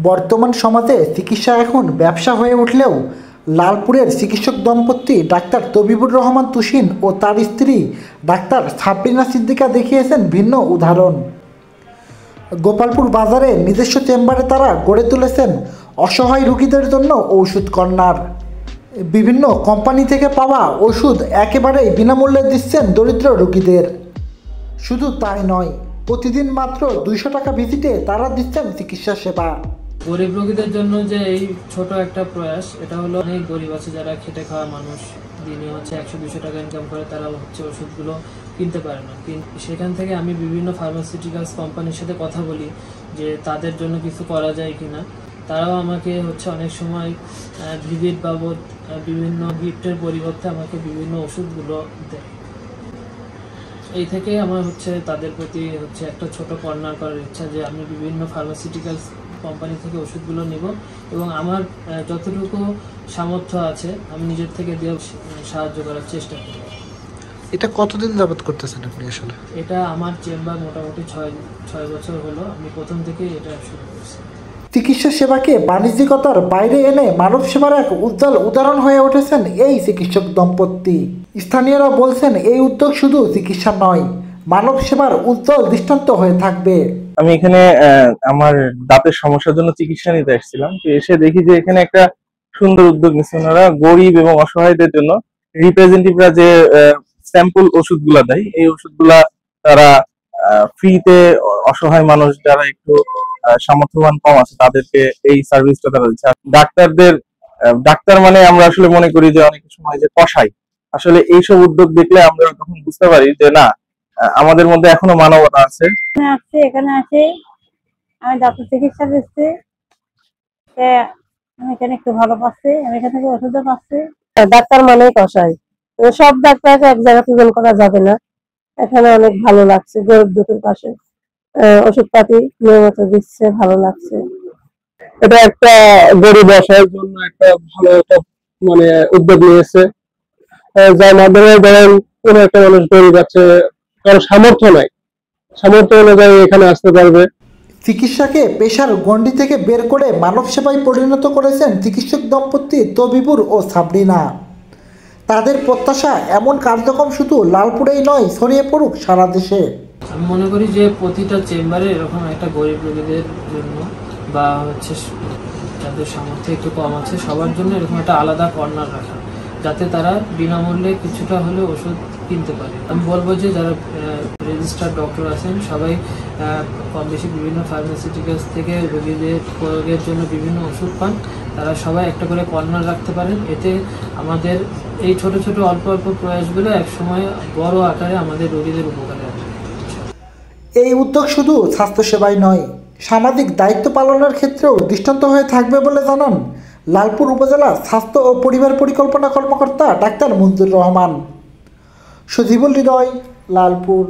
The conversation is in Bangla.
বর্তমান সমাজে চিকিৎসা এখন ব্যবসা হয়ে উঠলেও লালপুরের চিকিৎসক দম্পতি ডাক্তার তবিবুর রহমান তুসিন ও তার স্ত্রী ডাক্তার সাবরিনা সিদ্দিকা দেখিয়েছেন ভিন্ন উদাহরণ। গোপালপুর বাজারে নিজস্ব চেম্বারে তারা গড়ে তুলেছেন অসহায় রোগীদের জন্য ঔষধ কর্নার। বিভিন্ন কোম্পানি থেকে পাওয়া ওষুধ একেবারেই বিনামূল্যে দিচ্ছেন দরিদ্র রোগীদের। শুধু তাই নয়, প্রতিদিন মাত্র 200 টাকা ভিজিটে তারা দিচ্ছেন চিকিৎসা সেবা। গরিব রোগীদের জন্য যে এই ছোট একটা প্রয়াস, এটা হলো অনেক গরিব আছে যারা খেটে খাওয়া মানুষ, দিনে 100-200 টাকা ইনকাম করে, তারা ওষুধগুলো কিনতে পারে না। সেখান থেকে আমি বিভিন্ন ফার্মাসিউটিক্যালস কোম্পানির সাথে কথা বলি যে তাদের জন্য কিছু করা যায় কিনা। তারাও আমাকে অনেক সময় ভিজিট বাবদ বিভিন্ন গিফটের পরিবর্তে আমাকে বিভিন্ন ওষুধগুলো দেয়। এই থেকে আমার তাদের প্রতি একটা ছোট কর্নার করার ইচ্ছা যে আমি বিভিন্ন ফার্মাসিউটিক্যালস কোম্পানি থেকে ওষুধগুলো নেব এবং আমার যতটুকু সামর্থ্য আছে আমি নিজের থেকে দিয়ে সাহায্য করার চেষ্টা করি। এটা কতদিন যাবত করতেছেন আপনি? আসলে এটা আমার চেম্বার মোটামুটি 6 বছর হলো। আমি প্রথম থেকেই এটা শুরু করেছি। চিকিৎসা সেবাকে বাণিজ্যিকতার বাইরে এনে মানব সেবার এক উজ্জ্বল উদাহরণ হয়ে উঠেছেন এই চিকিৎসক দম্পতি। স্থানীয়রা বলছেন এই উদ্যোগ শুধু চিকিৎসা নয়, মানব সেবার উজ্জ্বল দৃষ্টান্ত হয়ে থাকবে। আমি এখানে আমার দাঁতের সমস্যার জন্য চিকিৎসা নিতে এসেছিলাম, তো এসে দেখি যে এখানে একটা সুন্দর উদ্যোগ নিচ্ছে ওনারা। গরিব এবং অসহায়দের জন্য রিপ্রেজেন্টেটিভরা যে স্যাম্পল ওষুধগুলা দেয়, এই ওষুধগুলা তারা ফ্রিতে অসহায় মানুষ যারা একটু সামর্থ্যবান কম আছে তাদেরকে এই সার্ভিসটা তারা দিচ্ছে। ডাক্তার মানে আমরা আসলে মনে করি যে অনেক সময় যে কসাই, আসলে এইসব উদ্যোগ দেখলে আমরা তখন বুঝতে পারি যে না, আমাদের মধ্যে এখনো মানবতা আছে। এখানে আছে আমি দাঁতের চিকিৎসা দিচ্ছি, আমি এখানে একটু ভালো পাচ্ছি, আমি এখান থেকে ওষুধও পাচ্ছি। ডাক্তার মানে কসাই, সব ডাক্তারকে এক জায়গায় তুলনা করা যাবে না। এখানে অনেক ভালো লাগছে, গরিব দুঃখের পাশে ওষুধপাতি নিয়মিত দিচ্ছে, ভালো লাগছে। এটা একটা গরিব অসহায়ের জন্য একটা ভালো একটা উদ্যোগ নিয়েছে, যার মাধ্যমে ধরেন কোন একটা মানুষ গরিব আছে, কারো সামর্থ্য নাই, সামর্থ্য অনুযায়ী এখানে আসতে পারবে। চিকিৎসাকে পেশার গণ্ডি থেকে বের করে মানব সেবায় পরিণত করেছেন চিকিৎসক দম্পতি তবিবুর ও সাবরিনা। তাদের প্রত্যাশা এমন কার্যক্রম শুধু লালপুরেই নয়, ছড়িয়ে পড়ুক সারা দেশে। আমি মনে করি যে প্রতিটা চেম্বারে এরকম একটা গরিব রোগীদের জন্য বা যাদের সামর্থ্য একটু কম আছে সবার জন্য এরকম একটা আলাদা কর্নার রাখা, যাতে তারা বিনামূল্যে কিছুটা হলে ওষুধ কিনতে পারে। আমি বলবো যে যারা রেজিস্টার্ড ডক্টর আছেন সবাই কম বেশি বিভিন্ন ফার্মাসিউটিক্যালস থেকে রোগীদের প্রয়োগের জন্য বিভিন্ন ওষুধ পান, তারা সবাই একটা করে কর্নার রাখতে পারেন। এতে আমাদের এই ছোট ছোট অল্প অল্প প্রয়াসগুলো একসময় বড় আকারে আমাদের রোগীদের উপকারে আসবে। এই উদ্যোগ শুধু স্বাস্থ্যসেবাই নয়, সামাজিক দায়িত্ব পালনের ক্ষেত্রেও দৃষ্টান্ত হয়ে থাকবে বলে জানান লালপুর উপজেলা স্বাস্থ্য ও পরিবার পরিকল্পনা কর্মকর্তা ডাক্তার মঞ্জুর রহমান। সজীবুল হৃদয়, লালপুর।